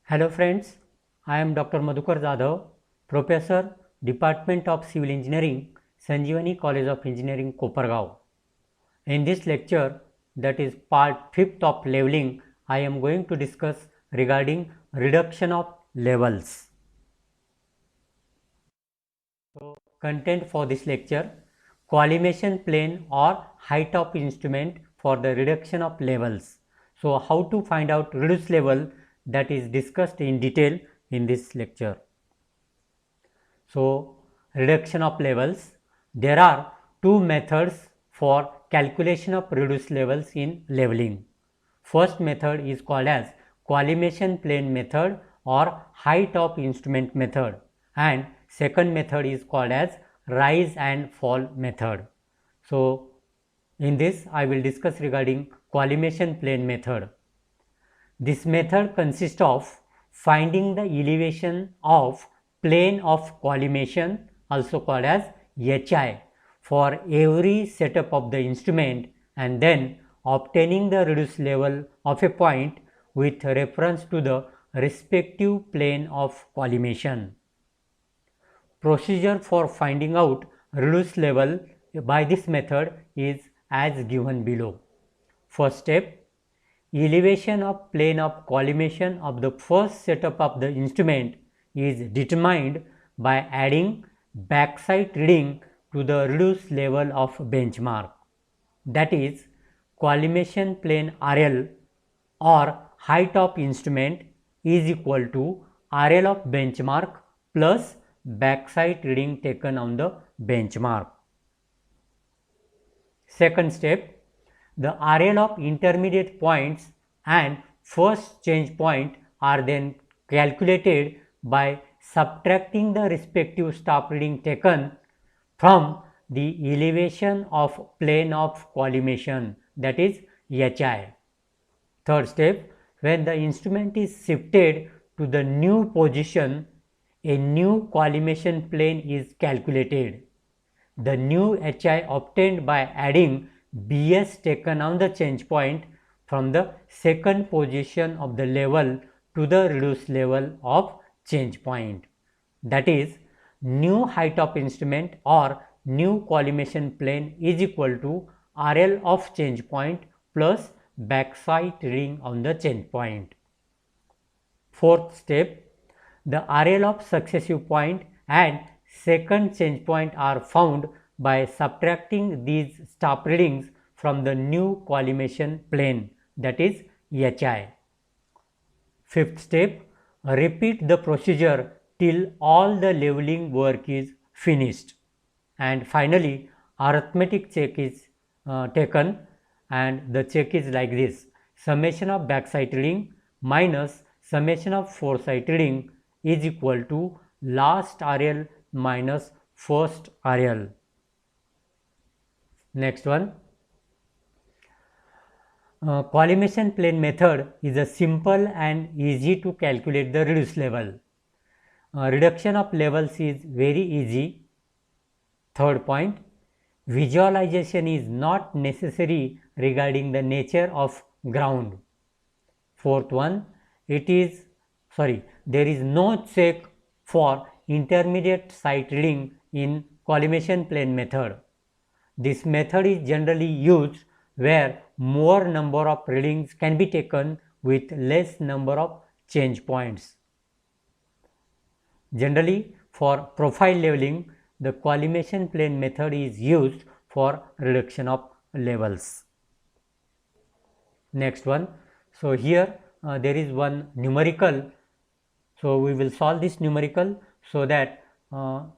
Hello friends, I am Dr. Madhukar Jadhav, Professor, Department of Civil Engineering, Sanjeevani College of Engineering, Kopargaon. In this lecture, that is part 5th of leveling, I am going to discuss regarding reduction of levels. So, content for this lecture, collimation plane or height of instrument for the reduction of levels. So, how to find out reduced level, that is discussed in detail in this lecture. So, reduction of levels. There are two methods for calculation of reduced levels in leveling. First method is called as collimation plane method or height of instrument method, and second method is called as rise and fall method. So, in this I will discuss regarding collimation plane method. This method consists of finding the elevation of plane of collimation, also called as HI, for every setup of the instrument, and then obtaining the reduced level of a point with reference to the respective plane of collimation. Procedure for finding out reduced level by this method is as given below. First step, elevation of plane of collimation of the first setup of the instrument is determined by adding backside reading to the reduced level of benchmark, that is collimation plane RL or height of instrument is equal to RL of benchmark plus backside reading taken on the benchmark. Second step, the RL of intermediate points and first change point are then calculated by subtracting the respective stop reading taken from the elevation of plane of collimation, that is HI. Third step, when the instrument is shifted to the new position, a new collimation plane is calculated. The new HI obtained by adding BS taken on the change point from the second position of the level to the reduced level of change point, that is new height of instrument or new collimation plane is equal to RL of change point plus backside reading on the change point. Fourth step, the RL of successive point and second change point are found by subtracting these stop readings from the new collimation plane, that is HI. Fifth step, repeat the procedure till all the leveling work is finished, and finally arithmetic check is taken, and the check is like this: summation of backside reading minus summation of foresight reading is equal to last RL minus first RL. Next one, collimation plane method is a simple and easy to calculate the reduced level. Reduction of levels is very easy. Third point, visualization is not necessary regarding the nature of ground. Fourth one, there is no check for intermediate sight reading in collimation plane method. This method is generally used where more number of readings can be taken with less number of change points. Generally, for profile leveling, the collimation plane method is used for reduction of levels. Next one, so here there is one numerical, so we will solve this numerical so that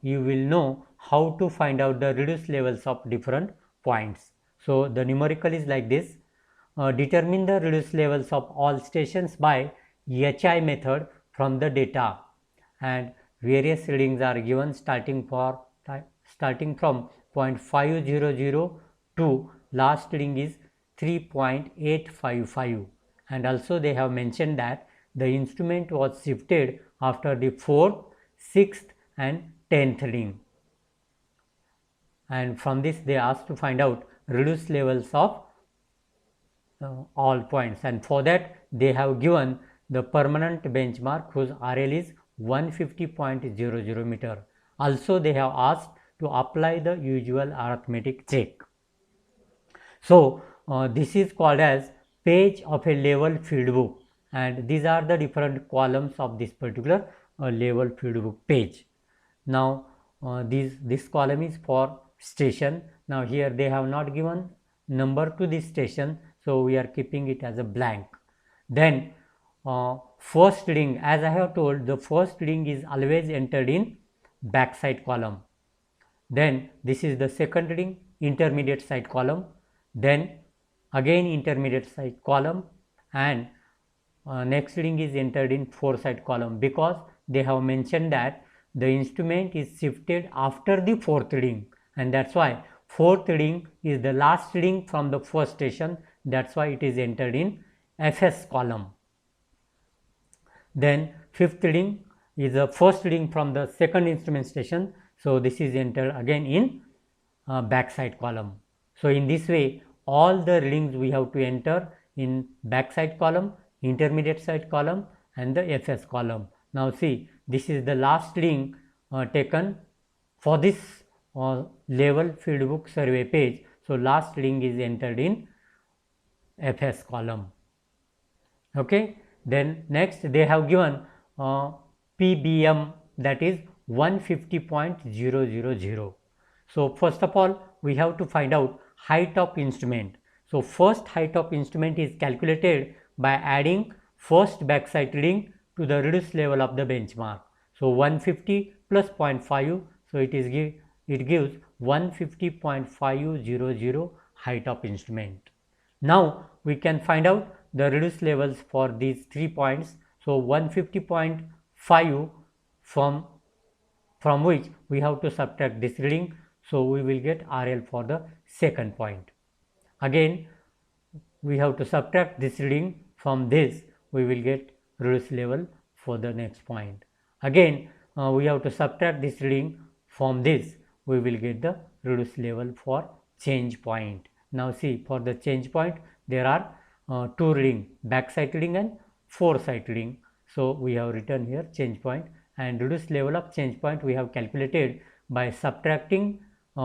you will know how to find out the reduced levels of different points. So the numerical is like this: determine the reduced levels of all stations by HI method from the data, and various readings are given starting from 0.500 to last reading is 3.855, and also they have mentioned that the instrument was shifted after the 4th, 6th and 10th reading, and from this they asked to find out reduced levels of all points, and for that they have given the permanent benchmark whose RL is 150.00 meter. Also they have asked to apply the usual arithmetic check. So this is called as page of a level field book, and these are the different columns of this particular level field book page. Now this column is for station. Now here they have not given number to this station, so we are keeping it as a blank. Then first reading, as I have told, the first reading is always entered in backside column. Then this is the second reading, intermediate side column. Then again intermediate side column, and next reading is entered in foreside column, because they have mentioned that the instrument is shifted after the fourth reading, and that's why fourth reading is the last reading from the first station. That's why it is entered in FS column. Then fifth reading is the first reading from the second instrument station, so this is entered again in backside column. So in this way all the readings we have to enter in backside column, intermediate side column, and the FS column. Now see, this is the last reading taken for this level field book survey page. So last reading is entered in FS column. Okay. Then next they have given PBM, that is 150.000. So first of all we have to find out height of instrument. So first height of instrument is calculated by adding first backside reading to the reduced level of the benchmark. So 150 plus 0.5, so it gives 150.500 height of instrument. Now we can find out the reduced levels for these 3 points. So 150.5 from which we have to subtract this reading, so we will get RL for the second point. Again we have to subtract this reading from this, we will get reduced level for the next point. Again we have to subtract this reading from this, we will get the reduced level for change point. Now see, for the change point there are two reading, backside reading and foreside reading. So we have written here change point, and reduced level of change point we have calculated by subtracting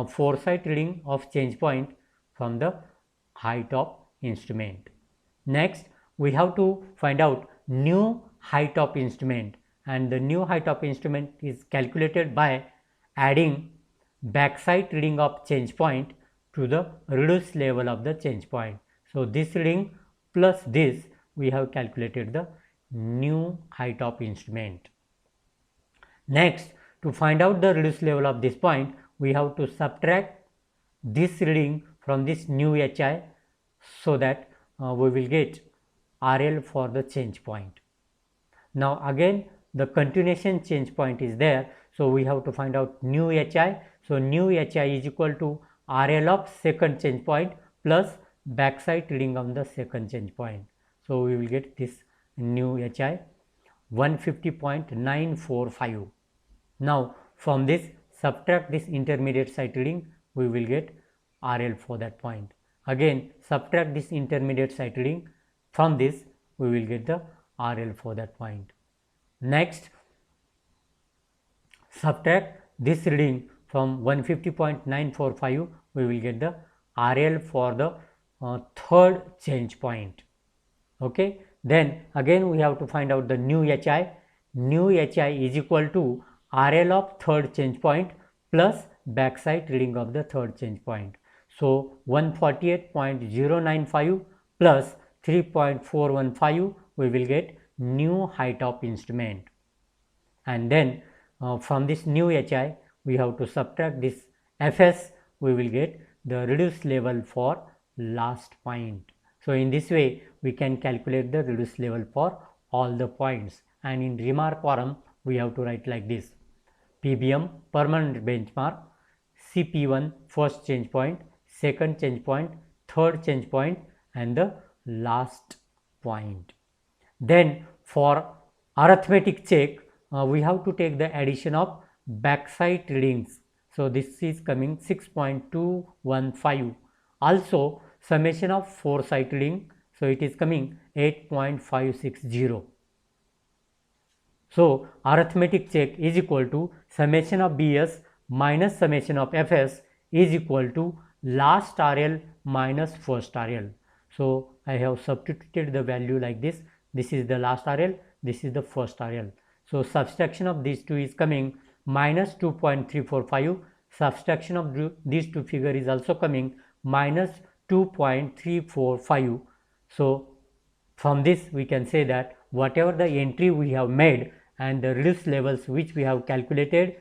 foreside reading of change point from the height of instrument. Next we have to find out new height of instrument, and the new height of instrument is calculated by adding backside reading of change point to the reduced level of the change point. So this reading plus this, we have calculated the new height of instrument. Next, to find out the reduced level of this point, we have to subtract this reading from this new HI, so that we will get RL for the change point. Now again the continuation change point is there, so we have to find out new HI. So new HI is equal to RL of second change point plus backside reading of the second change point. So we will get this new HI 150.945. Now from this subtract this intermediate side reading, we will get RL for that point. Again subtract this intermediate side reading from this, we will get the RL for that point. Next subtract this reading from 150.945, we will get the RL for the third change point. Okay. Then again we have to find out the new HI. New HI is equal to RL of third change point plus backside reading of the third change point. So 148.095 plus 3.415, we will get new height of instrument. And then from this new HI we have to subtract this FS, we will get the reduced level for last point. So in this way we can calculate the reduced level for all the points, and in remark form we have to write like this: PBM permanent benchmark, CP1 first change point, second change point, third change point, and the last point. Then for arithmetic check we have to take the addition of backside readings. So this is coming 6.215. Also summation of foreside reading, so it is coming 8.560. So arithmetic check is equal to summation of BS minus summation of FS is equal to last RL minus first RL. So I have substituted the value like this. This is the last RL, this is the first RL. So subtraction of these two is coming minus 2.345. Subtraction of these two figure is also coming minus 2.345. So from this we can say that whatever the entry we have made and the reduced levels which we have calculated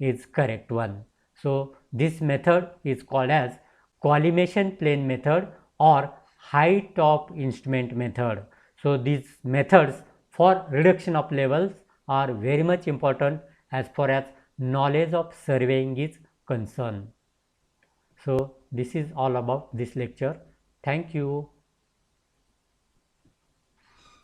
is correct one. So this method is called as collimation plane method or high top instrument method. So these methods for reduction of levels are very much important as far as knowledge of surveying is concerned. So this is all about this lecture. Thank you.